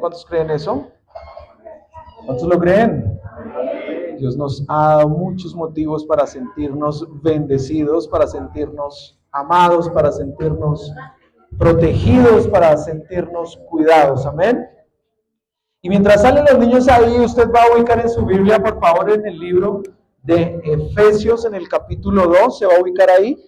¿Cuántos creen eso? ¿Cuántos lo creen? Dios nos ha dado muchos motivos para sentirnos bendecidos, para sentirnos amados, para sentirnos protegidos, para sentirnos cuidados. Amén. Y mientras salen los niños ahí, usted va a ubicar en su Biblia, por favor, en el libro de Efesios, en el capítulo 2, se va a ubicar ahí.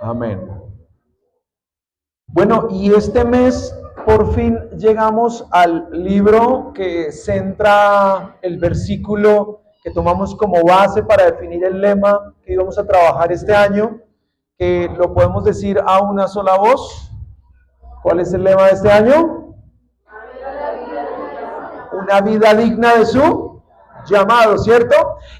Amén. Bueno, y este mes por fin llegamos al libro que centra el versículo que tomamos como base para definir el lema que íbamos a trabajar este año, que lo podemos decir a una sola voz. ¿Cuál es el lema de este año? Una vida digna de su llamado, ¿cierto?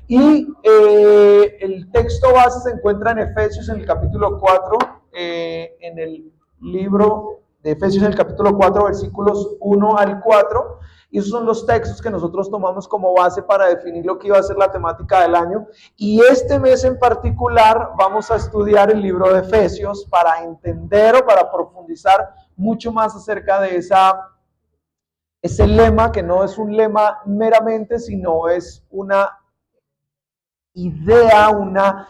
Y el texto base se encuentra en Efesios en el capítulo 4, en el libro de Efesios en el capítulo 4, versículos 1 al 4, y esos son los textos que nosotros tomamos como base para definir lo que iba a ser la temática del año. Y este mes en particular vamos a estudiar el libro de Efesios para entender o para profundizar mucho más acerca de ese lema, que no es un lema meramente, sino es una idea, una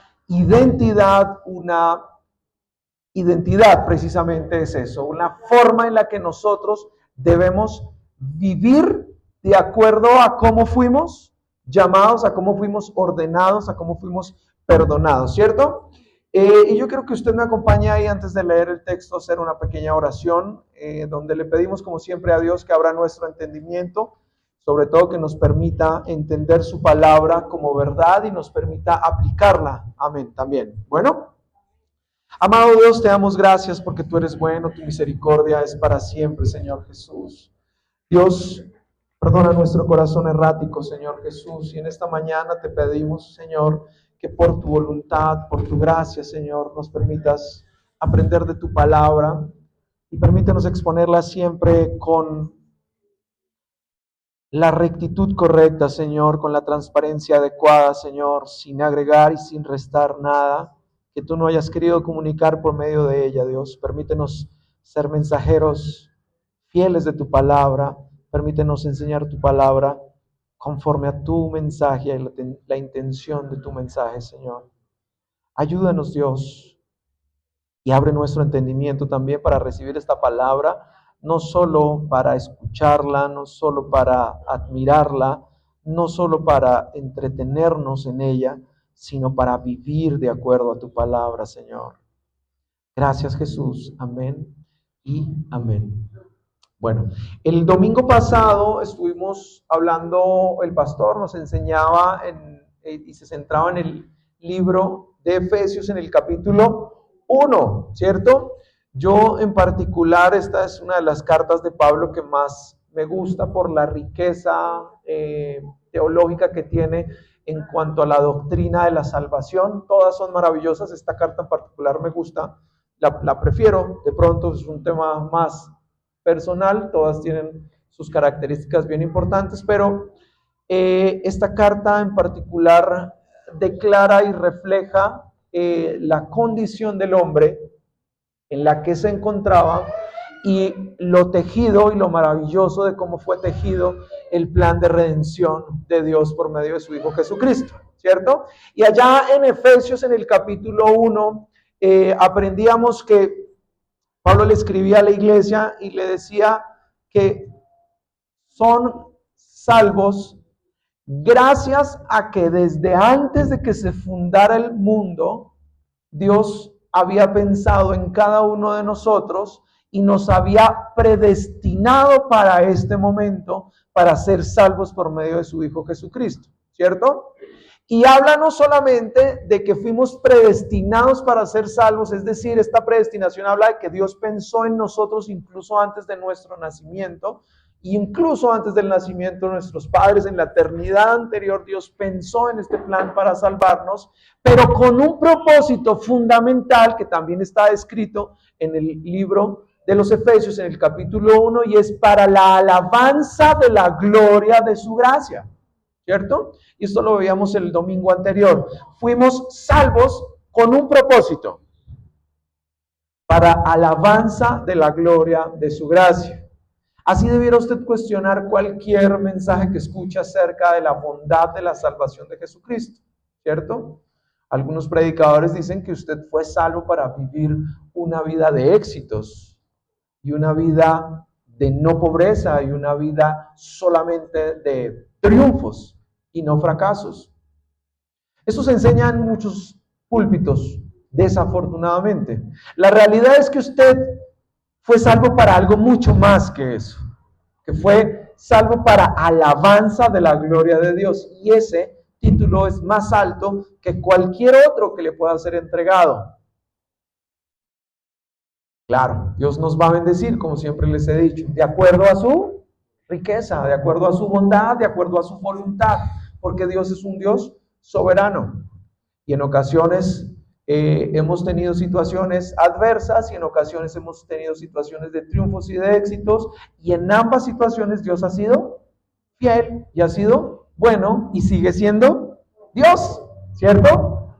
identidad precisamente es eso, una forma en la que nosotros debemos vivir de acuerdo a cómo fuimos llamados, a cómo fuimos ordenados, a cómo fuimos perdonados, ¿cierto? Y yo quiero que usted me acompañe ahí antes de leer el texto, hacer una pequeña oración, donde le pedimos como siempre a Dios que abra nuestro entendimiento, sobre todo que nos permita entender su palabra como verdad y nos permita aplicarla. Amén, también. Bueno. Amado Dios, te damos gracias porque tú eres bueno, tu misericordia es para siempre, Señor Jesús. Dios, perdona nuestro corazón errático, Señor Jesús, y en esta mañana te pedimos, Señor, que por tu voluntad, por tu gracia, Señor, nos permitas aprender de tu palabra y permítenos exponerla siempre con la rectitud correcta, Señor, con la transparencia adecuada, Señor, sin agregar y sin restar nada que tú no hayas querido comunicar por medio de ella, Dios. Permítenos ser mensajeros fieles de tu palabra, permítenos enseñar tu palabra conforme a tu mensaje y la intención de tu mensaje, Señor. Ayúdanos, Dios, y abre nuestro entendimiento también para recibir esta palabra, no solo para escucharla, no solo para admirarla, no solo para entretenernos en ella, sino para vivir de acuerdo a tu palabra, Señor. Gracias, Jesús. Amén y amén. Bueno, el domingo pasado estuvimos hablando, el pastor nos enseñaba y se centraba en el libro de Efesios en el capítulo 1, ¿cierto? Yo en particular, esta es una de las cartas de Pablo que más me gusta por la riqueza teológica que tiene en cuanto a la doctrina de la salvación. Todas son maravillosas, esta carta en particular me gusta, la prefiero, de pronto es un tema más personal, todas tienen sus características bien importantes, pero esta carta en particular declara y refleja la condición del hombre en la que se encontraba y lo tejido y lo maravilloso de cómo fue tejido el plan de redención de Dios por medio de su Hijo Jesucristo, ¿cierto? Y allá en Efesios, en el capítulo 1, aprendíamos que Pablo le escribía a la iglesia y le decía que son salvos gracias a que desde antes de que se fundara el mundo, Dios había pensado en cada uno de nosotros y nos había predestinado para este momento, para ser salvos por medio de su Hijo Jesucristo, ¿cierto? Y habla no solamente de que fuimos predestinados para ser salvos, es decir, esta predestinación habla de que Dios pensó en nosotros incluso antes de nuestro nacimiento, incluso antes del nacimiento de nuestros padres, en la eternidad anterior, Dios pensó en este plan para salvarnos, pero con un propósito fundamental que también está escrito en el libro de los Efesios, en el capítulo 1, y es para la alabanza de la gloria de su gracia, ¿cierto? Y esto lo veíamos el domingo anterior. Fuimos salvos con un propósito, para alabanza de la gloria de su gracia. Así debiera usted cuestionar cualquier mensaje que escuche acerca de la bondad de la salvación de Jesucristo, ¿cierto? Algunos predicadores dicen que usted fue salvo para vivir una vida de éxitos y una vida de no pobreza y una vida solamente de triunfos y no fracasos. Eso se enseña en muchos púlpitos, desafortunadamente. La realidad es que usted fue salvo para algo mucho más que eso, que fue salvo para alabanza de la gloria de Dios. Y ese título es más alto que cualquier otro que le pueda ser entregado. Claro, Dios nos va a bendecir, como siempre les he dicho, de acuerdo a su riqueza, de acuerdo a su bondad, de acuerdo a su voluntad, porque Dios es un Dios soberano. Y en ocasiones hemos tenido situaciones adversas y en ocasiones hemos tenido situaciones de triunfos y de éxitos, y en ambas situaciones Dios ha sido fiel y ha sido bueno y sigue siendo Dios, ¿cierto?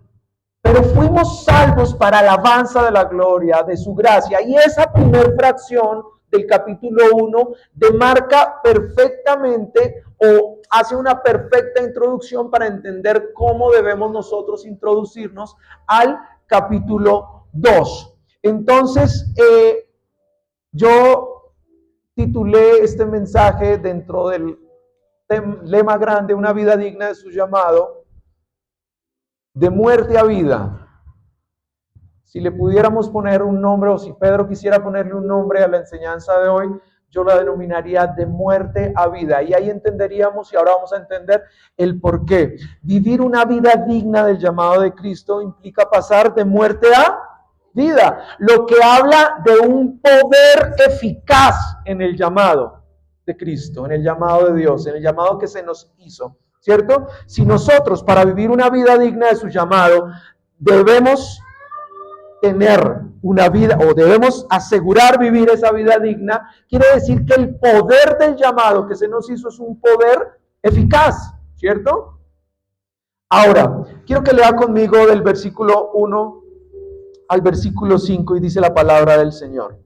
Pero fuimos salvos para alabanza de la gloria de su gracia. Y esa primera fracción del capítulo 1 demarca perfectamente o hace una perfecta introducción para entender cómo debemos nosotros introducirnos al capítulo 2. Entonces, yo titulé este mensaje dentro del lema grande, una vida digna de su llamado, de muerte a vida. Si le pudiéramos poner un nombre, o si Pedro quisiera ponerle un nombre a la enseñanza de hoy, yo la denominaría de muerte a vida. Y ahí entenderíamos, y ahora vamos a entender el por qué. Vivir una vida digna del llamado de Cristo implica pasar de muerte a vida, lo que habla de un poder eficaz en el llamado de Cristo, en el llamado de Dios, en el llamado que se nos hizo, ¿cierto? Si nosotros, para vivir una vida digna de su llamado, debemos tener una vida, o debemos asegurar vivir esa vida digna, quiere decir que el poder del llamado que se nos hizo es un poder eficaz, ¿cierto? Ahora, quiero que lea conmigo del versículo 1 al versículo 5 y dice la palabra del Señor.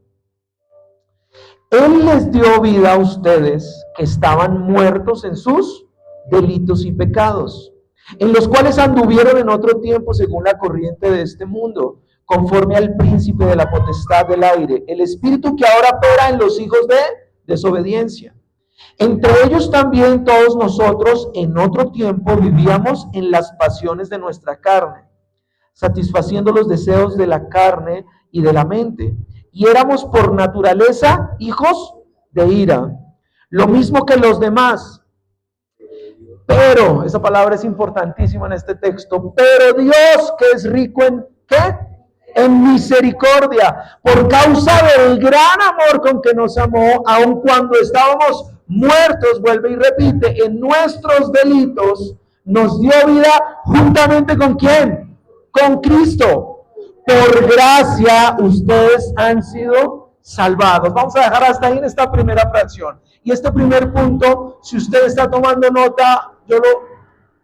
Él les dio vida a ustedes que estaban muertos en sus delitos y pecados, en los cuales anduvieron en otro tiempo según la corriente de este mundo, conforme al príncipe de la potestad del aire, el espíritu que ahora opera en los hijos de desobediencia. Entre ellos también todos nosotros en otro tiempo vivíamos en las pasiones de nuestra carne, satisfaciendo los deseos de la carne y de la mente, y éramos por naturaleza hijos de ira, lo mismo que los demás. Pero, esa palabra es importantísima en este texto, pero Dios, que es rico en ¿qué? En misericordia, por causa del gran amor con que nos amó, aun cuando estábamos muertos, vuelve y repite, en nuestros delitos, nos dio vida juntamente ¿con quién? Con Cristo. Por gracia ustedes han sido salvados. Vamos a dejar hasta ahí en esta primera fracción. Y este primer punto, si usted está tomando nota, yo lo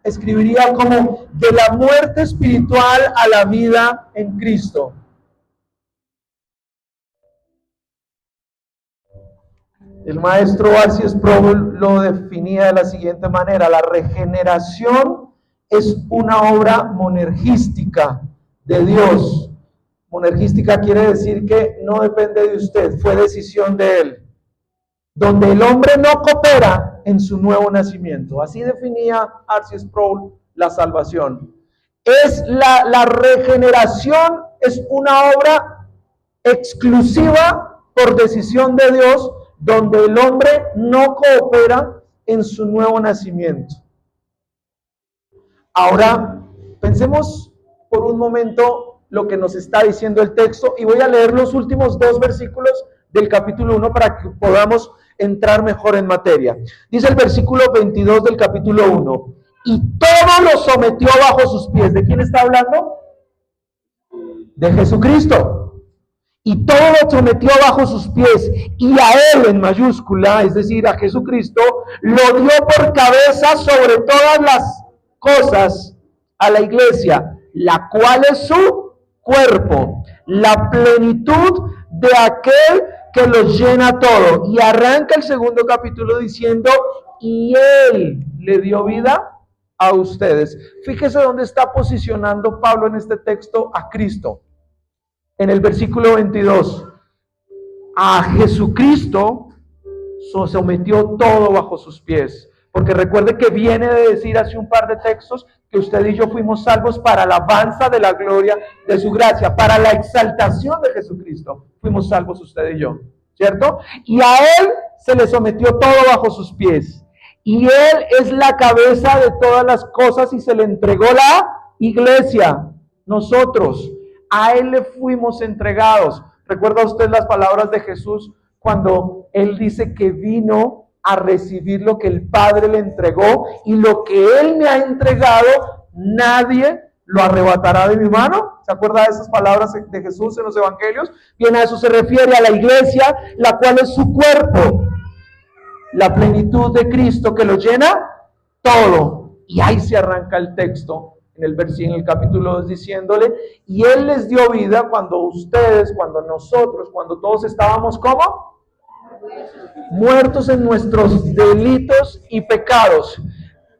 escribiría como de la muerte espiritual a la vida en Cristo. El maestro R.C. Sproul lo definía de la siguiente manera: la regeneración es una obra monergística de Dios. Monergística quiere decir que no depende de usted, fue decisión de Él, donde el hombre no coopera en su nuevo nacimiento. Así definía R.C. Sproul la salvación. Es la regeneración es una obra exclusiva por decisión de Dios, donde el hombre no coopera en su nuevo nacimiento. Ahora, pensemos por un momento lo que nos está diciendo el texto, y voy a leer los últimos 2 versículos del capítulo 1 para que podamos entrar mejor en materia. Dice el versículo 22 del capítulo 1, y todo lo sometió bajo sus pies. ¿De quién está hablando? De Jesucristo. Y todo lo sometió bajo sus pies, y a Él en mayúscula, es decir, a Jesucristo, lo dio por cabeza sobre todas las cosas a la iglesia, la cual es su cuerpo, la plenitud de aquel que los llena todo. Y arranca el segundo capítulo diciendo, y Él le dio vida a ustedes. Fíjese dónde está posicionando Pablo en este texto a Cristo. En el versículo 22, a Jesucristo sometió todo bajo sus pies. Porque recuerde que viene de decir hace un par de textos que usted y yo fuimos salvos para la alabanza de la gloria de su gracia, para la exaltación de Jesucristo. Fuimos salvos usted y yo, ¿cierto? Y a Él se le sometió todo bajo sus pies. Y Él es la cabeza de todas las cosas y se le entregó la iglesia. Nosotros, a Él le fuimos entregados. ¿Recuerda usted las palabras de Jesús cuando Él dice que vino a recibir lo que el Padre le entregó y lo que Él me ha entregado, nadie lo arrebatará de mi mano? ¿Se acuerda de esas palabras de Jesús en los evangelios? Bien, a eso se refiere, a la iglesia, la cual es su cuerpo, la plenitud de Cristo que lo llena todo. Y ahí se arranca el texto en el capítulo 2 diciéndole, y Él les dio vida cuando ustedes, cuando nosotros, cuando todos estábamos ¿cómo? Muertos en nuestros delitos y pecados.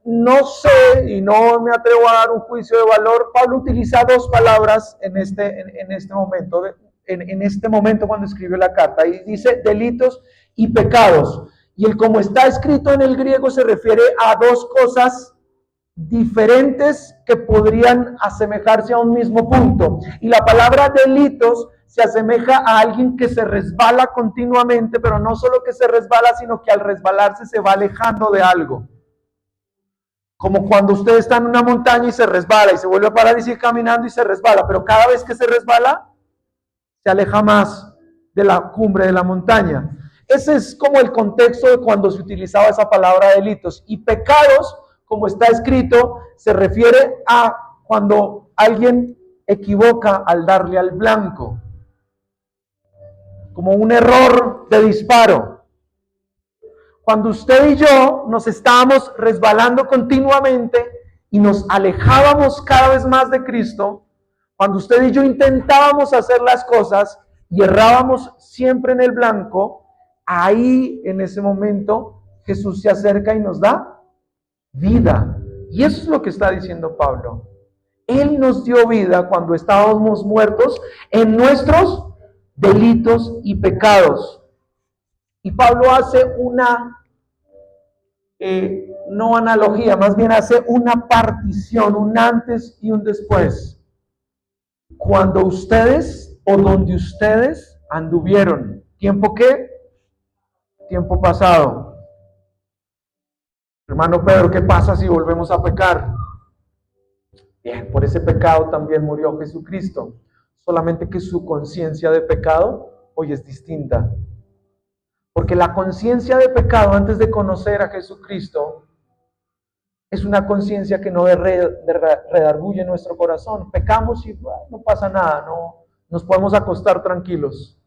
No sé, y no me atrevo a dar un juicio de valor, Pablo utiliza dos palabras en este momento cuando escribió la carta, y dice delitos y pecados. Y el como está escrito en el griego se refiere a dos cosas diferentes que podrían asemejarse a un mismo punto. Y la palabra delitos se asemeja a alguien que se resbala continuamente, pero no solo que se resbala, sino que al resbalarse se va alejando de algo. Como cuando usted está en una montaña y se resbala y se vuelve a parar y sigue caminando y se resbala, pero cada vez que se resbala, se aleja más de la cumbre de la montaña. Ese es como el contexto de cuando se utilizaba esa palabra delitos. Y pecados, como está escrito, se refiere a cuando alguien equivoca al darle al blanco, como un error de disparo. Cuando usted y yo nos estábamos resbalando continuamente y nos alejábamos cada vez más de Cristo, cuando usted y yo intentábamos hacer las cosas y errábamos siempre en el blanco, ahí en ese momento Jesús se acerca y nos da vida. Y eso es lo que está diciendo Pablo. Él nos dio vida cuando estábamos muertos en nuestros delitos y pecados. Y Pablo hace una, no analogía, más bien hace una partición, un antes y un después. Cuando ustedes o donde ustedes anduvieron. ¿Tiempo qué? Tiempo pasado. Hermano Pedro, ¿qué pasa si volvemos a pecar? Bien, por ese pecado también murió Jesucristo. Solamente que su conciencia de pecado hoy es distinta. Porque la conciencia de pecado antes de conocer a Jesucristo es una conciencia que no redarguye nuestro corazón. Pecamos y no pasa nada, no nos podemos acostar tranquilos.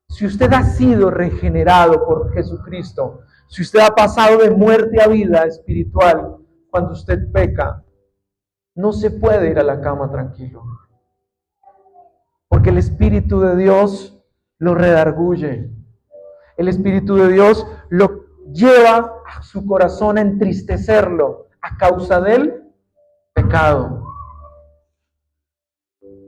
Si usted ha sido regenerado por Jesucristo, si usted ha pasado de muerte a vida espiritual, cuando usted peca, no se puede ir a la cama tranquilo. Porque el Espíritu de Dios lo redarguye. El Espíritu de Dios lo lleva a su corazón a entristecerlo a causa del pecado.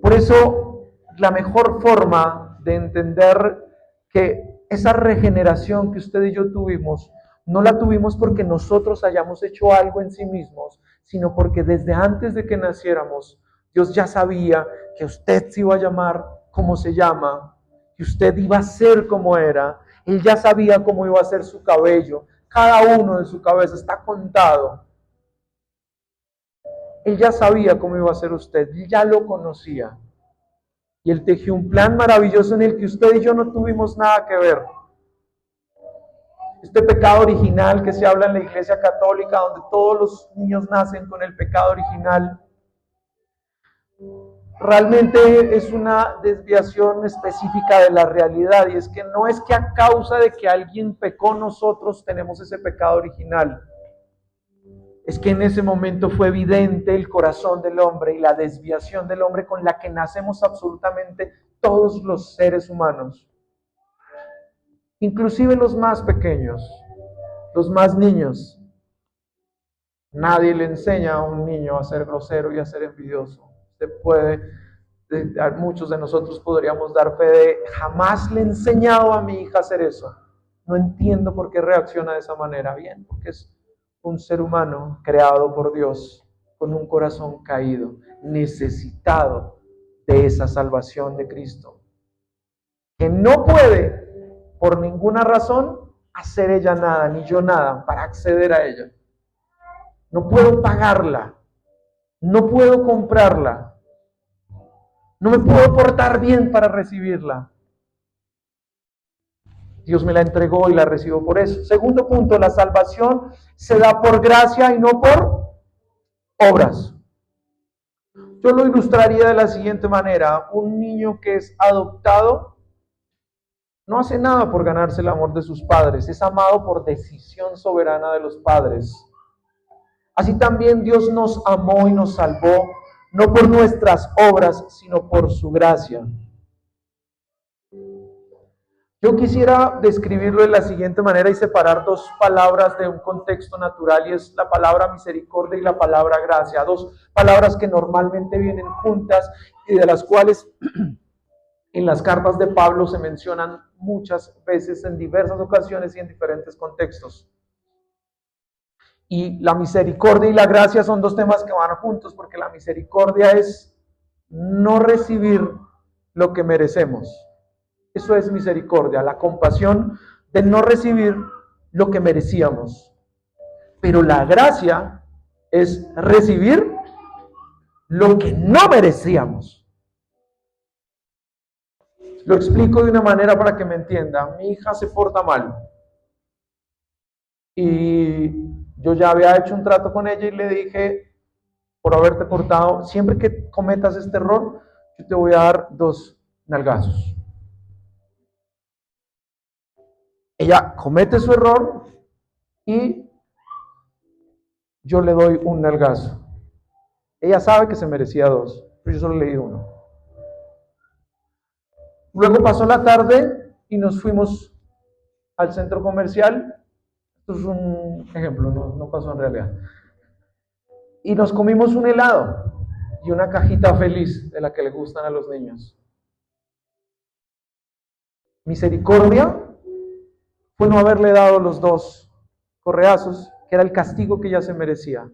Por eso, la mejor forma de entender que esa regeneración que usted y yo tuvimos, no la tuvimos porque nosotros hayamos hecho algo en sí mismos, sino porque desde antes de que naciéramos, Dios ya sabía que usted se iba a llamar como se llama, que usted iba a ser como era. Él ya sabía cómo iba a ser su cabello. Cada uno de su cabeza está contado. Él ya sabía cómo iba a ser usted. Él ya lo conocía. Y Él tejió un plan maravilloso en el que usted y yo no tuvimos nada que ver. Este pecado original que se habla en la Iglesia Católica, donde todos los niños nacen con el pecado original, realmente es una desviación específica de la realidad, y es que no es que a causa de que alguien pecó nosotros tenemos ese pecado original. es que en ese momento fue evidente el corazón del hombre y la desviación del hombre con la que nacemos absolutamente todos los seres humanos, inclusive los más pequeños, los más niños. Nadie le enseña a un niño a ser grosero y a ser envidioso. Muchos de nosotros podríamos dar fe de, jamás le he enseñado a mi hija a hacer eso. No entiendo por qué reacciona de esa manera. Bien, porque es un ser humano creado por Dios con un corazón caído, necesitado de esa salvación de Cristo, que no puede por ninguna razón hacer ella nada, ni yo nada, para acceder a ella. No puedo pagarla, no puedo comprarla, no me puedo portar bien para recibirla. Dios me la entregó y la recibo por eso. Segundo punto, la salvación se da por gracia y no por obras. Yo lo ilustraría de la siguiente manera. Un niño que es adoptado no hace nada por ganarse el amor de sus padres, es amado por decisión soberana de los padres. Así también Dios nos amó y nos salvó, no por nuestras obras, sino por su gracia. Yo quisiera describirlo de la siguiente manera y separar dos palabras de un contexto natural, y es la palabra misericordia y la palabra gracia, dos palabras que normalmente vienen juntas y de las cuales en las cartas de Pablo se mencionan muchas veces en diversas ocasiones y en diferentes contextos. Y la misericordia y la gracia son dos temas que van juntos, porque la misericordia es no recibir lo que merecemos. Eso es misericordia, la compasión de no recibir lo que merecíamos. Pero la gracia es recibir lo que no merecíamos. Lo explico de una manera para que me entienda. Mi hija se porta mal. Y yo ya había hecho un trato con ella y le dije, por haberte portado, siempre que cometas este error, yo te voy a dar 2 nalgazos. Ella comete su error y yo le doy un nalgazo. Ella sabe que se merecía 2, pero yo solo le di 1. Luego pasó la tarde y nos fuimos al centro comercial. Esto es un ejemplo, no pasó en realidad. Y nos comimos un helado y una cajita feliz de la que le gustan a los niños. Misericordia fue no haberle dado los 2 correazos, que era el castigo que ella se merecía.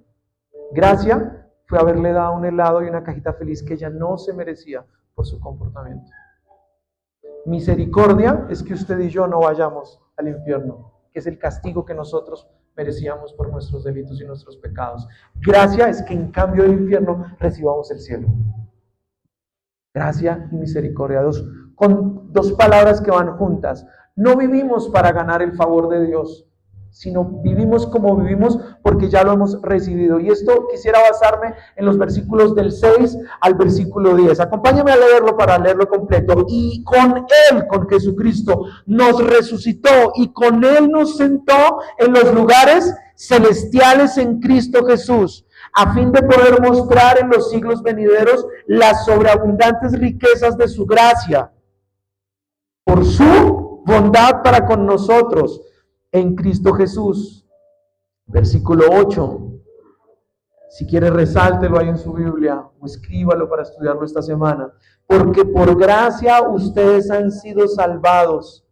Gracia fue haberle dado un helado y una cajita feliz que ella no se merecía por su comportamiento. Misericordia es que usted y yo no vayamos al infierno, que es el castigo que nosotros merecíamos por nuestros delitos y nuestros pecados. Gracia es que en cambio del infierno recibamos el cielo. Gracia y misericordia, con 2 palabras que van juntas. No vivimos para ganar el favor de Dios, sino vivimos como vivimos porque ya lo hemos recibido. Y esto quisiera basarme en los versículos del 6 al versículo 10. Acompáñame a leerlo para leerlo completo. Y con Él, con Jesucristo, nos resucitó y con Él nos sentó en los lugares celestiales en Cristo Jesús, a fin de poder mostrar en los siglos venideros las sobreabundantes riquezas de su gracia, por su bondad para con nosotros en Cristo Jesús. Versículo 8. Si quiere, resáltelo ahí en su Biblia o escríbalo para estudiarlo esta semana. Porque por gracia ustedes han sido salvados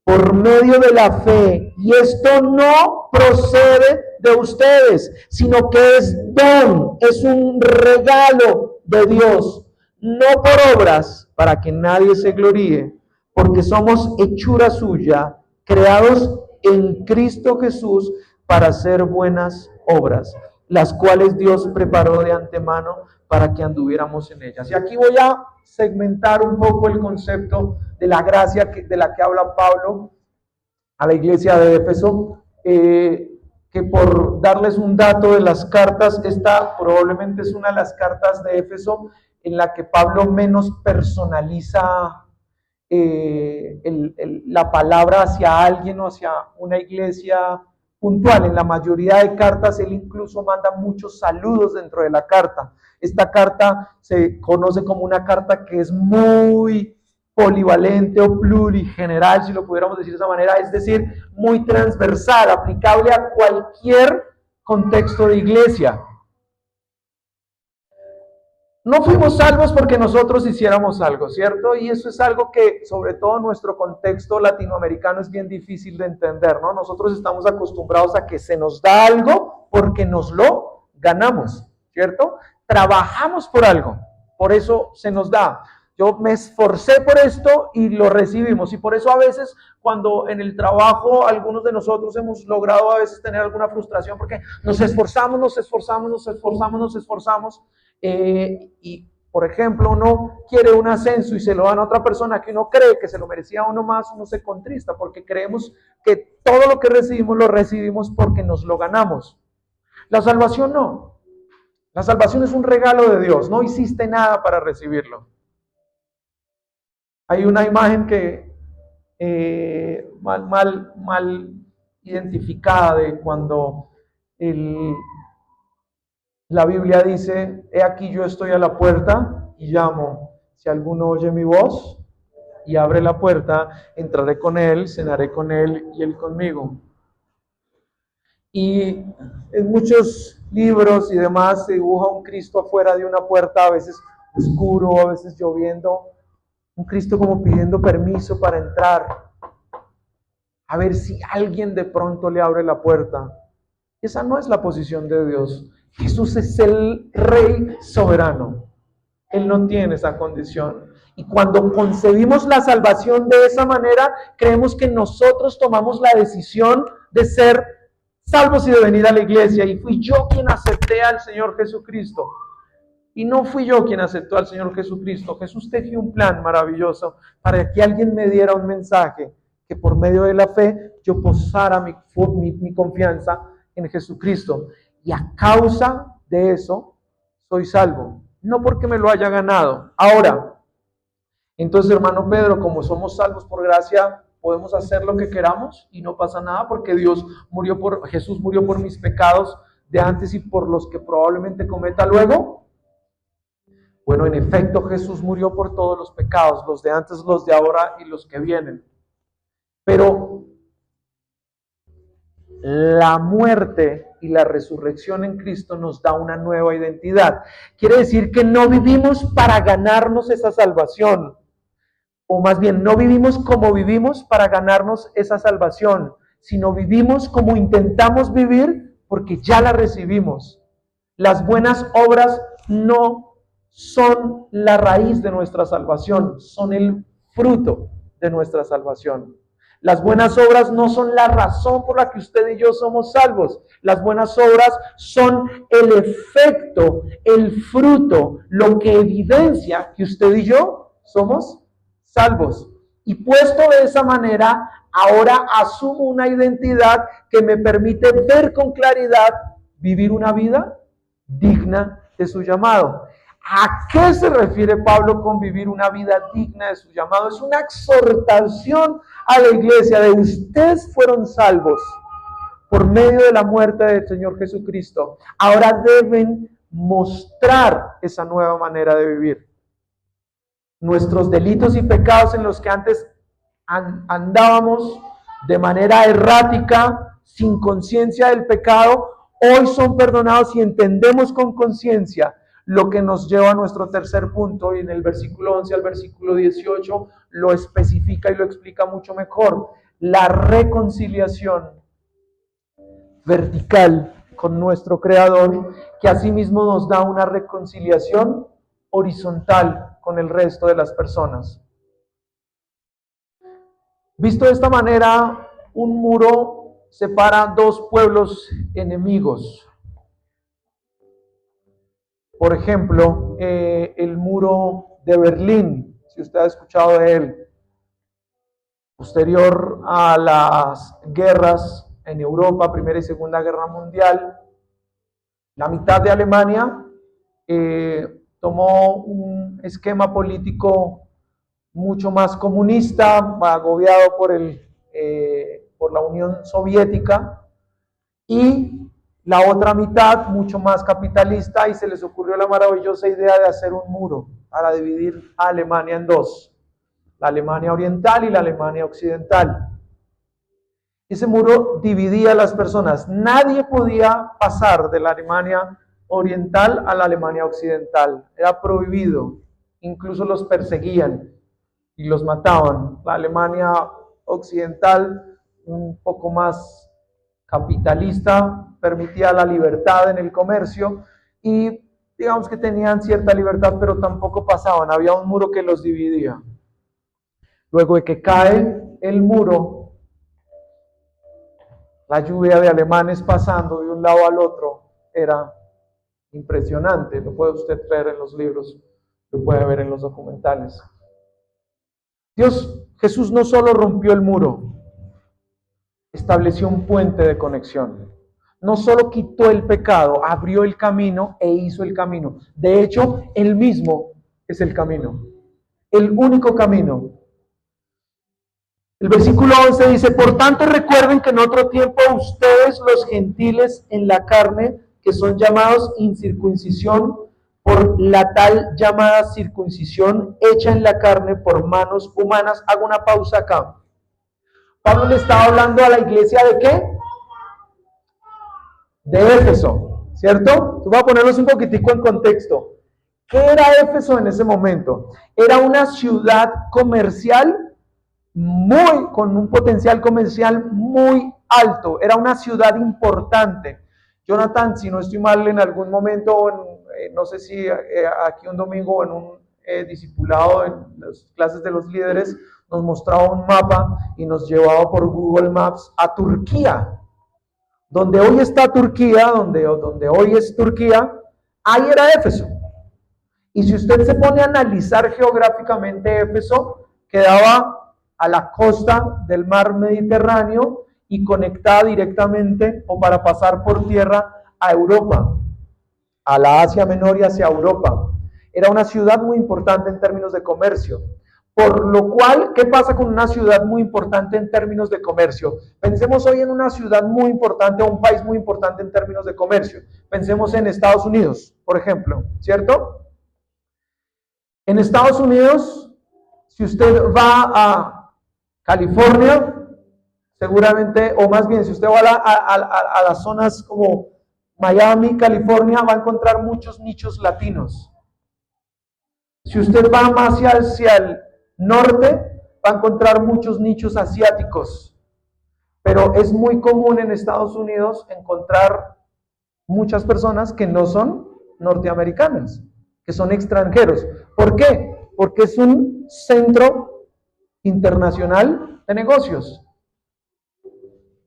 por medio de la fe, y esto no procede de ustedes, sino que es don, es un regalo de Dios, no por obras, para que nadie se gloríe, porque somos hechura suya, creados en Cristo Jesús para hacer buenas obras, las cuales Dios preparó de antemano para que anduviéramos en ellas. Y aquí voy a segmentar un poco el concepto de la gracia de la que habla Pablo a la iglesia de Éfeso, que por darles un dato de las cartas, esta probablemente es una de las cartas de Éfeso en la que Pablo menos personaliza la palabra hacia alguien o hacia una iglesia puntual. En la mayoría de cartas él incluso manda muchos saludos dentro de la carta. Esta carta se conoce como una carta que es muy polivalente o plurigeneral, si lo pudiéramos decir de esa manera, es decir, muy transversal, aplicable a cualquier contexto de iglesia. No fuimos salvos porque nosotros hiciéramos algo, ¿cierto? Y eso es algo que, sobre todo en nuestro contexto latinoamericano, es bien difícil de entender, ¿no? Nosotros estamos acostumbrados a que se nos da algo porque nos lo ganamos, ¿cierto? Trabajamos por algo, por eso se nos da. Yo me esforcé por esto y lo recibimos. Y por eso a veces cuando en el trabajo algunos de nosotros hemos logrado a veces tener alguna frustración porque nos esforzamos, y por ejemplo uno quiere un ascenso y se lo dan a otra persona que uno cree que se lo merecía uno más, uno se contrista porque creemos que todo lo que recibimos lo recibimos porque nos lo ganamos. La salvación no. La salvación es un regalo de Dios, no hiciste nada para recibirlo. Hay una imagen que mal identificada de cuando la Biblia dice: he aquí yo estoy a la puerta y llamo. Si alguno oye mi voz y abre la puerta, entraré con él, cenaré con él y él conmigo. Y en muchos libros y demás se dibuja un Cristo afuera de una puerta, a veces oscuro, a veces lloviendo. Un Cristo como pidiendo permiso para entrar, a ver si alguien de pronto le abre la puerta. Esa no es la posición de Dios. Jesús es el Rey soberano. Él no tiene esa condición. Y cuando concebimos la salvación de esa manera, creemos que nosotros tomamos la decisión de ser salvos y de venir a la iglesia. Y fui yo quien acepté al Señor Jesucristo. Y no fui yo quien aceptó al Señor Jesucristo. Jesús tejió un plan maravilloso para que alguien me diera un mensaje, que por medio de la fe yo posara mi confianza en Jesucristo. Y a causa de eso soy salvo. No porque me lo haya ganado. Ahora, entonces, hermano Pedro, como somos salvos por gracia, podemos hacer lo que queramos y no pasa nada porque Jesús murió por mis pecados de antes y por los que probablemente cometa luego. Bueno, en efecto, Jesús murió por todos los pecados, los de antes, los de ahora y los que vienen. Pero la muerte y la resurrección en Cristo nos da una nueva identidad. Quiere decir que no vivimos para ganarnos esa salvación, o más bien, no vivimos como vivimos para ganarnos esa salvación, sino vivimos como intentamos vivir porque ya la recibimos. Las buenas obras no son la raíz de nuestra salvación, son el fruto de nuestra salvación. Las buenas obras no son la razón por la que usted y yo somos salvos. Las buenas obras son el efecto, el fruto, lo que evidencia que usted y yo somos salvos. Y puesto de esa manera, ahora asumo una identidad que me permite ver con claridad, vivir una vida digna de su llamado. ¿A qué se refiere Pablo con vivir una vida digna de su llamado? Es una exhortación a la iglesia de: ustedes fueron salvos por medio de la muerte del Señor Jesucristo. Ahora deben mostrar esa nueva manera de vivir. Nuestros delitos y pecados en los que antes andábamos de manera errática, sin conciencia del pecado, hoy son perdonados y entendemos con conciencia, lo que nos lleva a nuestro tercer punto, y en el versículo 11 al versículo 18 lo especifica y lo explica mucho mejor: la reconciliación vertical con nuestro Creador, que asimismo nos da una reconciliación horizontal con el resto de las personas. Visto de esta manera, un muro separa dos pueblos enemigos. Por ejemplo, el muro de Berlín, si usted ha escuchado de él, posterior a las guerras en Europa, Primera y Segunda Guerra Mundial, la mitad de Alemania tomó un esquema político mucho más comunista, agobiado por la Unión Soviética, y la otra mitad mucho más capitalista, y se les ocurrió la maravillosa idea de hacer un muro para dividir a Alemania en dos, la Alemania oriental y la Alemania occidental. Ese muro dividía a las personas, nadie podía pasar de la Alemania oriental a la Alemania occidental, era prohibido, incluso los perseguían y los mataban. La Alemania occidental, un poco más capitalista, permitía la libertad en el comercio y digamos que tenían cierta libertad, pero tampoco pasaban, había un muro que los dividía. Luego de que cae el muro, la lluvia de alemanes pasando de un lado al otro era impresionante, lo puede usted ver en los libros, lo puede ver en los documentales. Jesús no solo rompió el muro, estableció un puente de conexión. No solo quitó el pecado, abrió el camino e hizo el camino. De hecho, él mismo es el camino, el único camino. El versículo 11 dice, por tanto recuerden que en otro tiempo ustedes los gentiles en la carne, que son llamados incircuncisión, por la tal llamada circuncisión hecha en la carne por manos humanas. Hago una pausa acá. Pablo le estaba hablando a la iglesia ¿de qué? De Éfeso, ¿cierto? Voy a ponerlos un poquitico en contexto. ¿Qué era Éfeso en ese momento? Era una ciudad comercial con un potencial comercial muy alto. Era una ciudad importante. Jonathan, si no estoy mal, en algún momento, no sé si aquí un domingo en un discipulado en las clases de los líderes, nos mostraba un mapa y nos llevaba por Google Maps a Turquía. Donde hoy está Turquía, donde hoy es Turquía, ahí era Éfeso. Y si usted se pone a analizar geográficamente, Éfeso quedaba a la costa del mar Mediterráneo y conectada directamente o para pasar por tierra a Europa, a la Asia Menor y hacia Europa. Era una ciudad muy importante en términos de comercio. Por lo cual, ¿qué pasa con una ciudad muy importante en términos de comercio? Pensemos hoy en una ciudad muy importante o un país muy importante en términos de comercio. Pensemos en Estados Unidos, por ejemplo, ¿cierto? En Estados Unidos, si usted va a California, seguramente, o más bien, si usted va a las zonas como Miami, California, va a encontrar muchos nichos latinos. Si usted va más hacia el norte, va a encontrar muchos nichos asiáticos. Pero es muy común en Estados Unidos encontrar muchas personas que no son norteamericanas, que son extranjeros. ¿Por qué? Porque es un centro internacional de negocios.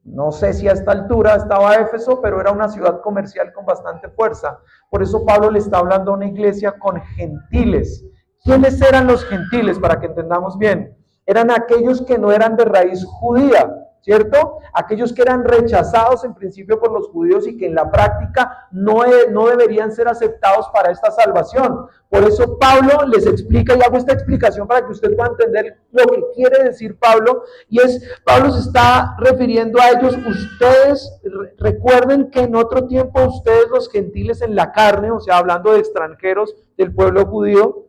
No sé si a esta altura estaba Éfeso, pero era una ciudad comercial con bastante fuerza. Por eso Pablo le está hablando a una iglesia con gentiles. ¿Quiénes eran los gentiles? Para que entendamos bien. Eran aquellos que no eran de raíz judía, ¿cierto? Aquellos que eran rechazados en principio por los judíos y que en la práctica no deberían ser aceptados para esta salvación. Por eso Pablo les explica, y hago esta explicación para que usted pueda entender lo que quiere decir Pablo, y Pablo se está refiriendo a ellos. Ustedes recuerden que en otro tiempo ustedes los gentiles en la carne, o sea, hablando de extranjeros del pueblo judío,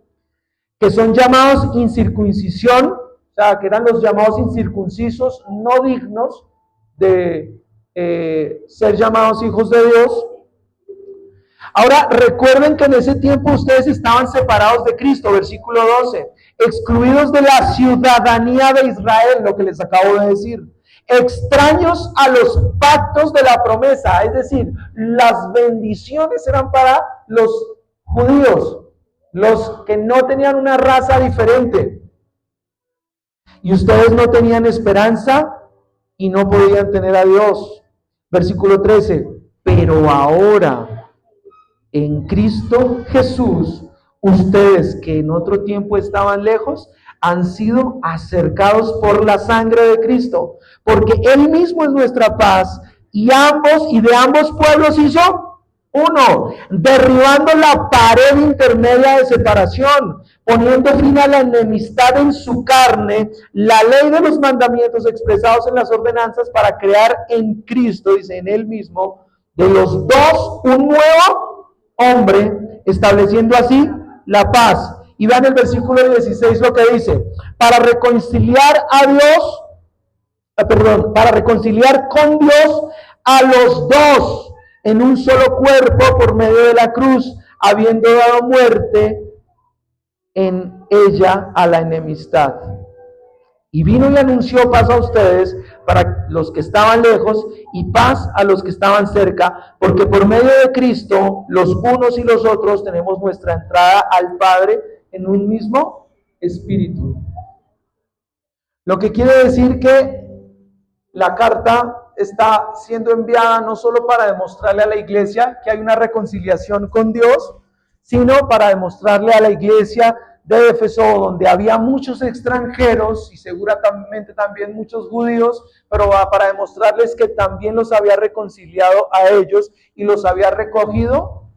que son llamados incircuncisión, o sea, que eran los llamados incircuncisos, no dignos de ser llamados hijos de Dios. Ahora, recuerden que en ese tiempo ustedes estaban separados de Cristo, versículo 12, excluidos de la ciudadanía de Israel, lo que les acabo de decir, extraños a los pactos de la promesa, es decir, las bendiciones eran para los judíos, los que no tenían una raza diferente. Y ustedes no tenían esperanza y no podían tener a Dios. Versículo 13, pero ahora en Cristo Jesús, ustedes que en otro tiempo estaban lejos, han sido acercados por la sangre de Cristo, porque Él mismo es nuestra paz y de ambos pueblos hizo Uno, derribando la pared intermedia de separación, poniendo fin a la enemistad en su carne, la ley de los mandamientos expresados en las ordenanzas para crear en Cristo, dice en él mismo, de los dos un nuevo hombre, estableciendo así la paz. Y vean el versículo 16 lo que dice, para reconciliar a Dios, para reconciliar con Dios a los dos en un solo cuerpo por medio de la cruz, habiendo dado muerte en ella a la enemistad. Y vino y anunció paz a ustedes para los que estaban lejos y paz a los que estaban cerca, porque por medio de Cristo los unos y los otros tenemos nuestra entrada al Padre en un mismo espíritu. Lo que quiere decir que la carta está siendo enviada no solo para demostrarle a la iglesia que hay una reconciliación con Dios, sino para demostrarle a la iglesia de Éfeso, donde había muchos extranjeros y seguramente también muchos judíos, pero para demostrarles que también los había reconciliado a ellos y los había recogido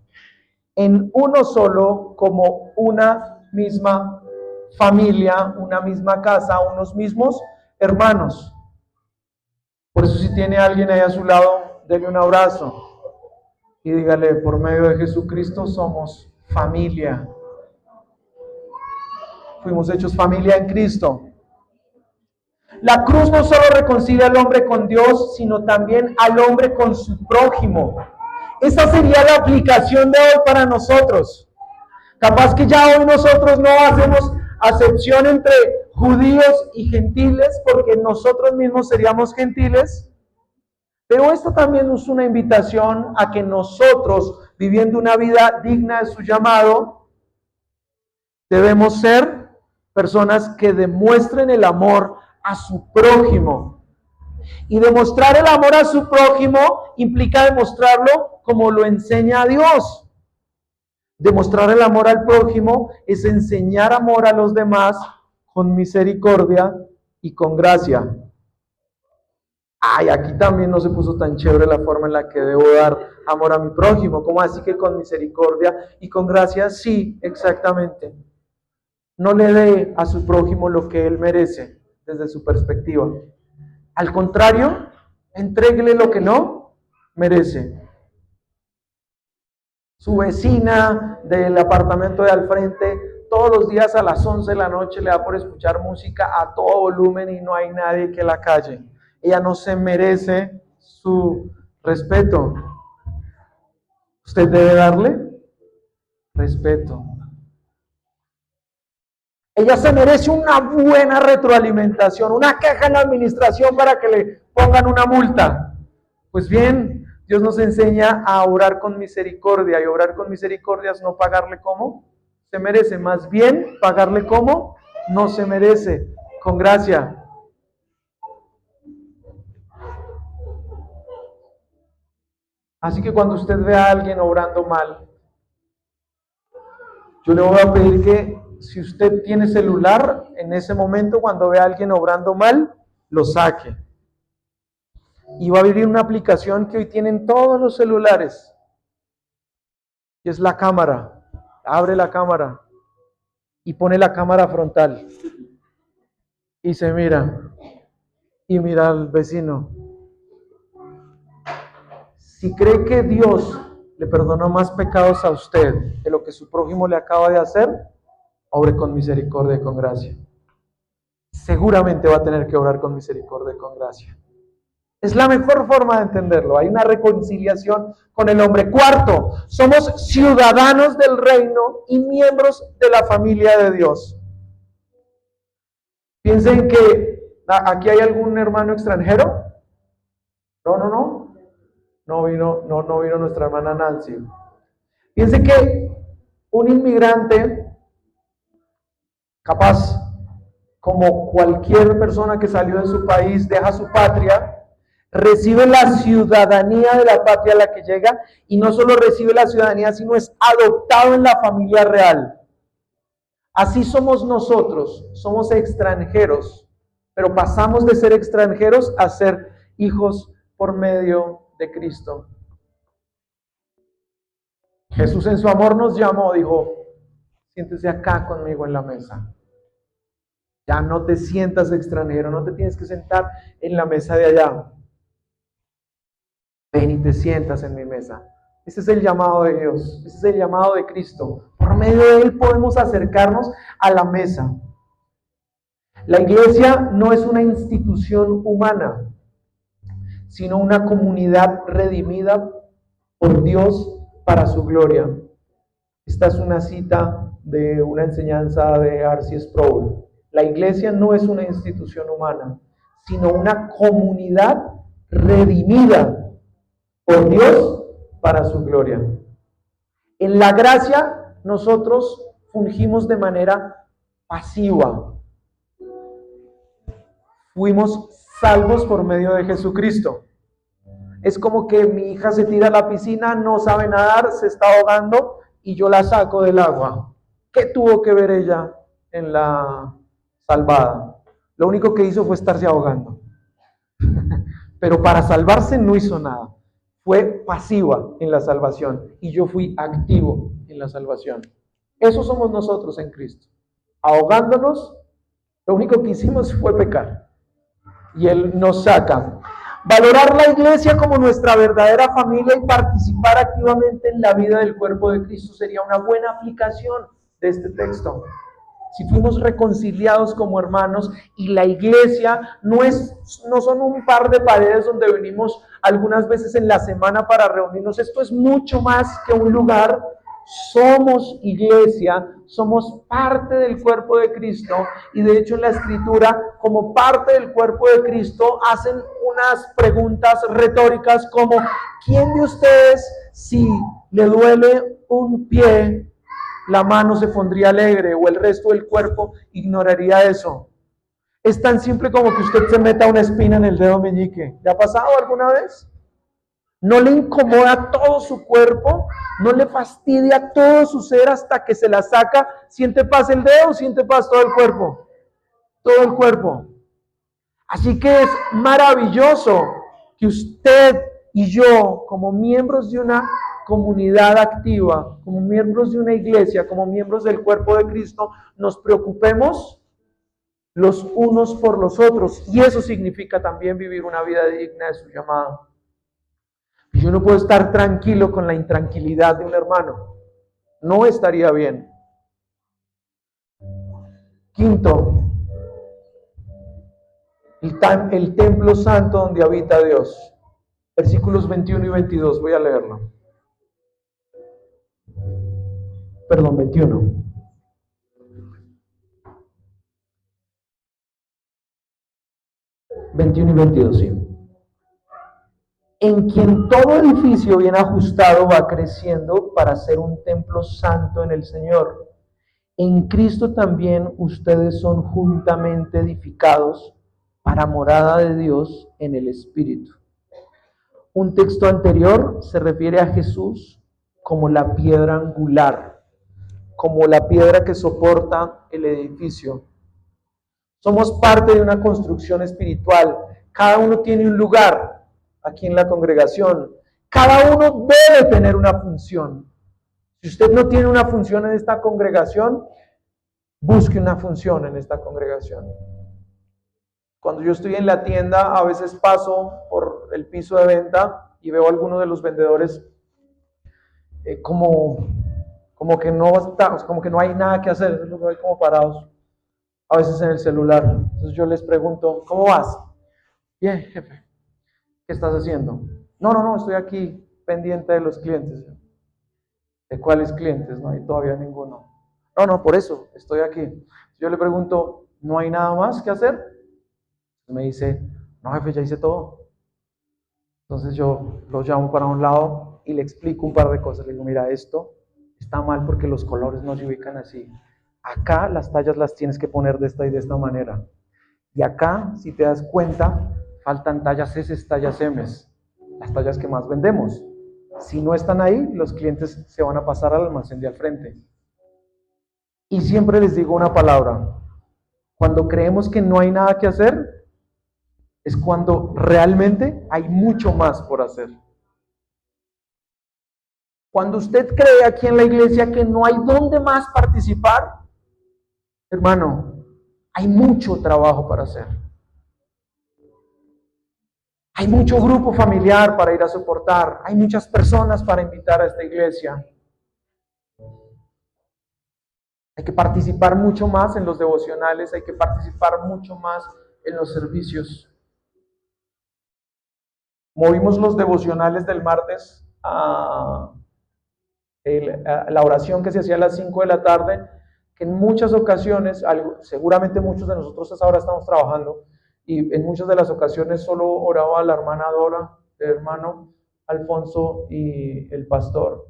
en uno solo, como una misma familia, una misma casa, unos mismos hermanos. Por eso si tiene alguien ahí a su lado, denle un abrazo y dígale, por medio de Jesucristo somos familia. Fuimos hechos familia en Cristo. La cruz no solo reconcilia al hombre con Dios, sino también al hombre con su prójimo. Esa sería la aplicación de hoy para nosotros. Capaz que ya hoy nosotros no hacemos acepción entre judíos y gentiles, porque nosotros mismos seríamos gentiles. Pero esto también es una invitación a que nosotros, viviendo una vida digna de su llamado, debemos ser personas que demuestren el amor a su prójimo. Y demostrar el amor a su prójimo implica demostrarlo como lo enseña a Dios. Demostrar el amor al prójimo es enseñar amor a los demás con misericordia y con gracia. Ay, aquí también no se puso tan chévere la forma en la que debo dar amor a mi prójimo. ¿Cómo así que con misericordia y con gracia? Sí, exactamente. No le dé a su prójimo lo que él merece desde su perspectiva. Al contrario, entréguele lo que no merece. Su vecina del apartamento de al frente, todos los días a las 11 de la noche le da por escuchar música a todo volumen y no hay nadie que la calle. Ella no se merece su respeto. Usted debe darle respeto. Ella se merece una buena retroalimentación, una queja en la administración para que le pongan una multa. Pues bien, Dios nos enseña a orar con misericordia, y orar con misericordia es no pagarle como se merece, más bien pagarle como no se merece, con gracia. Así que cuando usted ve a alguien obrando mal, yo le voy a pedir que si usted tiene celular, en ese momento cuando ve a alguien obrando mal, lo saque. Y va a abrir una aplicación que hoy tienen todos los celulares, que es la cámara. Abre la cámara y pone la cámara frontal y se mira y mira al vecino. Si cree que Dios le perdonó más pecados a usted de lo que su prójimo le acaba de hacer, obre con misericordia y con gracia. Seguramente va a tener que obrar con misericordia y con gracia. Es la mejor forma de entenderlo. Hay una reconciliación con el hombre. Cuarto, somos ciudadanos del reino y miembros de la familia de Dios. Piensen que aquí hay algún hermano extranjero. No vino nuestra hermana Nancy. Piensen que un inmigrante, capaz, como cualquier persona que salió de su país, deja su patria, recibe la ciudadanía de la patria a la que llega, y no solo recibe la ciudadanía, sino es adoptado en la familia real. Así somos nosotros, somos extranjeros, pero pasamos de ser extranjeros a ser hijos por medio de Cristo. Jesús en su amor nos llamó, dijo, siéntese acá conmigo en la mesa. Ya no te sientas extranjero, no te tienes que sentar en la mesa de allá. Ven y te sientas en mi mesa. Ese es el llamado de Dios, ese es el llamado de Cristo. Por medio de Él podemos acercarnos a la mesa. La iglesia no es una institución humana, sino una comunidad redimida por Dios para su gloria. Esta es una cita de una enseñanza de R.C. Sproul. La iglesia no es una institución humana, sino una comunidad redimida por Dios para su gloria. En la gracia nosotros fungimos de manera pasiva. Fuimos salvos por medio de Jesucristo. Es como que mi hija se tira a la piscina, no sabe nadar, se está ahogando y yo la saco del agua. ¿Qué tuvo que ver ella en la salvada? Lo único que hizo fue estarse ahogando. Pero para salvarse no hizo nada. Fue pasiva en la salvación y yo fui activo en la salvación. Eso somos nosotros en Cristo. Ahogándonos, lo único que hicimos fue pecar. Y Él nos saca. Valorar la iglesia como nuestra verdadera familia y participar activamente en la vida del cuerpo de Cristo sería una buena aplicación de este texto. Si fuimos reconciliados como hermanos y la iglesia no son un par de paredes donde venimos algunas veces en la semana para reunirnos, esto es mucho más que un lugar. Somos iglesia, somos parte del cuerpo de Cristo y de hecho en la escritura, como parte del cuerpo de Cristo, hacen unas preguntas retóricas como: ¿quién de ustedes, si le duele un pie, la mano se pondría alegre o el resto del cuerpo ignoraría eso? Es tan simple como que usted se meta una espina en el dedo meñique. ¿Le ha pasado alguna vez? No le incomoda todo su cuerpo, no le fastidia todo su ser hasta que se la saca. ¿Siente paz el dedo o siente paz todo el cuerpo? Todo el cuerpo. Así que es maravilloso que usted y yo, como miembros de una comunidad activa, como miembros de una iglesia, como miembros del cuerpo de Cristo, nos preocupemos los unos por los otros. Y eso significa también vivir una vida digna de su llamado. Yo no puedo estar tranquilo con la intranquilidad de un hermano. No estaría bien. Quinto, el templo santo donde habita Dios. Versículos 21 y 22, voy a leerlo. Perdón, 21. Y 22, sí. En quien todo edificio bien ajustado va creciendo para ser un templo santo en el Señor. En Cristo también ustedes son juntamente edificados para morada de Dios en el Espíritu. Un texto anterior se refiere a Jesús como la piedra angular, como la piedra que soporta el edificio. Somos parte de una construcción espiritual. Cada uno tiene un lugar aquí en la congregación. Cada uno debe tener una función. Si usted no tiene una función en esta congregación, busque una función en esta congregación. Cuando yo estoy en la tienda, a veces paso por el piso de venta y veo a algunos de los vendedores como que no hay nada que hacer, los veo como parados, a veces en el celular. Entonces yo les pregunto: ¿cómo vas? Bien, jefe. ¿Qué estás haciendo? No, estoy aquí pendiente de los clientes. ¿De cuáles clientes? No hay todavía ninguno. No, por eso estoy aquí. Yo le pregunto: ¿no hay nada más que hacer? Me dice: no, jefe, ya hice todo. Entonces yo lo llamo para un lado y le explico un par de cosas. Le digo: mira, esto está mal porque los colores no se ubican así. Acá las tallas las tienes que poner de esta y de esta manera. Y acá, si te das cuenta, faltan tallas S, tallas M, las tallas que más vendemos. Si no están ahí, los clientes se van a pasar al almacén de al frente. Y siempre les digo una palabra: cuando creemos que no hay nada que hacer, es cuando realmente hay mucho más por hacer. Cuando usted cree aquí en la iglesia que no hay dónde más participar, hermano, hay mucho trabajo para hacer. Hay mucho grupo familiar para ir a soportar. Hay muchas personas para invitar a esta iglesia. Hay que participar mucho más en los devocionales. Hay que participar mucho más en los servicios. Movimos los devocionales del martes a la oración que se hacía a las 5 de la tarde, que en muchas ocasiones, seguramente muchos de nosotros ahora estamos trabajando, y en muchas de las ocasiones solo oraba la hermana Dora, el hermano Alfonso y el pastor.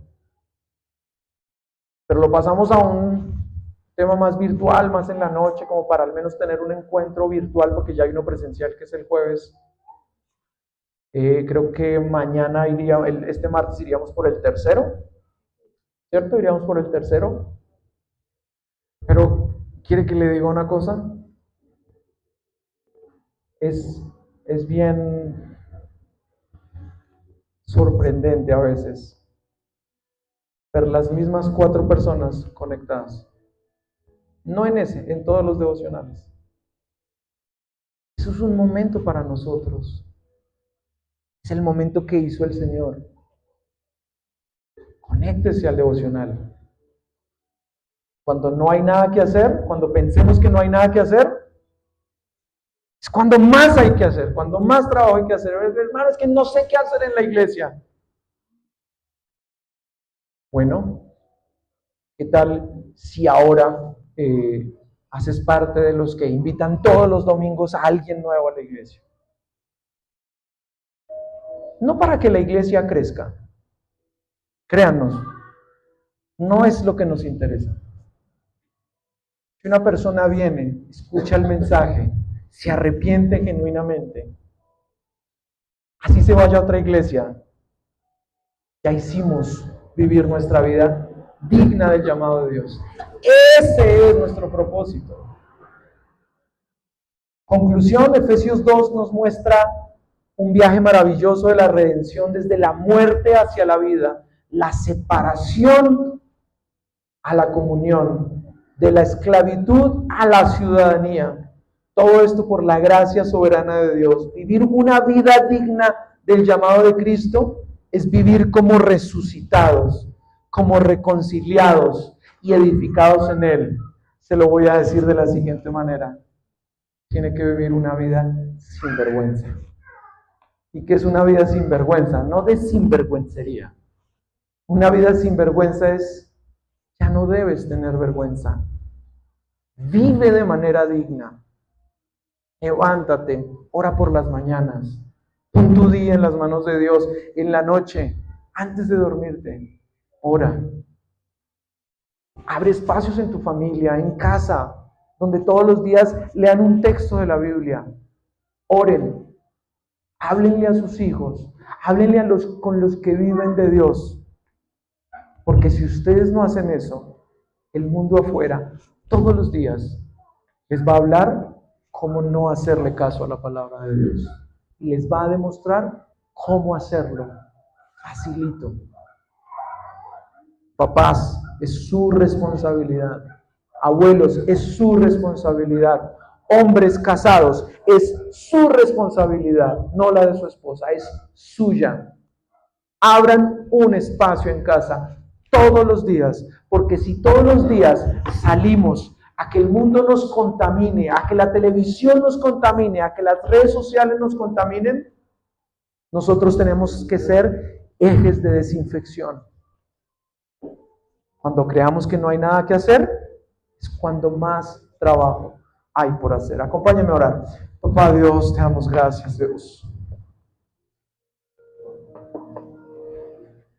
Pero lo pasamos a un tema más virtual, más en la noche, como para al menos tener un encuentro virtual, porque ya hay uno presencial que es el jueves. Creo que mañana este martes iríamos por el tercero, ¿cierto? Iríamos por el tercero. Pero, ¿quiere que le diga una cosa? Es bien sorprendente a veces ver las mismas 4 personas conectadas. No en todos los devocionales. Eso es un momento para nosotros. Es el momento que hizo el Señor. Conéctese al devocional. Cuando no hay nada que hacer, cuando pensemos que no hay nada que hacer, es cuando más hay que hacer, cuando más trabajo hay que hacer. Hermano, es que no sé qué hacer en la iglesia. Bueno, ¿qué tal si ahora haces parte de los que invitan todos los domingos a alguien nuevo a la iglesia? No para que la iglesia crezca. Créanos, no es lo que nos interesa. Si una persona viene, escucha el mensaje, se arrepiente genuinamente, así se vaya a otra iglesia, ya hicimos vivir nuestra vida digna del llamado de Dios. Ese es nuestro propósito. Conclusión, Efesios 2 nos muestra un viaje maravilloso de la redención desde la muerte hacia la vida, la separación a la comunión, de la esclavitud a la ciudadanía. Todo esto por la gracia soberana de Dios. Vivir una vida digna del llamado de Cristo es vivir como resucitados, como reconciliados y edificados en Él. Se lo voy a decir de la siguiente manera. Tiene que vivir una vida sin vergüenza. ¿Y qué es una vida sin vergüenza? No de sinvergüencería. Una vida sin vergüenza es, ya no debes tener vergüenza. Vive de manera digna. Levántate, ora por las mañanas. Pon tu día en las manos de Dios. En la noche, antes de dormirte, ora. Abre espacios en tu familia, en casa, donde todos los días lean un texto de la Biblia. Oren. Háblenle a sus hijos. Háblenle con los que viven de Dios. Porque si ustedes no hacen eso, el mundo afuera, todos los días, les va a hablar cómo no hacerle caso a la palabra de Dios. Y les va a demostrar cómo hacerlo. Facilito. Papás, es su responsabilidad. Abuelos, es su responsabilidad. Hombres casados, es su responsabilidad, no la de su esposa, es suya. Abran un espacio en casa todos los días, porque si todos los días salimos a que el mundo nos contamine, a que la televisión nos contamine, a que las redes sociales nos contaminen, nosotros tenemos que ser ejes de desinfección. Cuando creamos que no hay nada que hacer, es cuando más trabajo hay por hacer. Acompáñame a orar. Papá Dios, te damos gracias, Dios.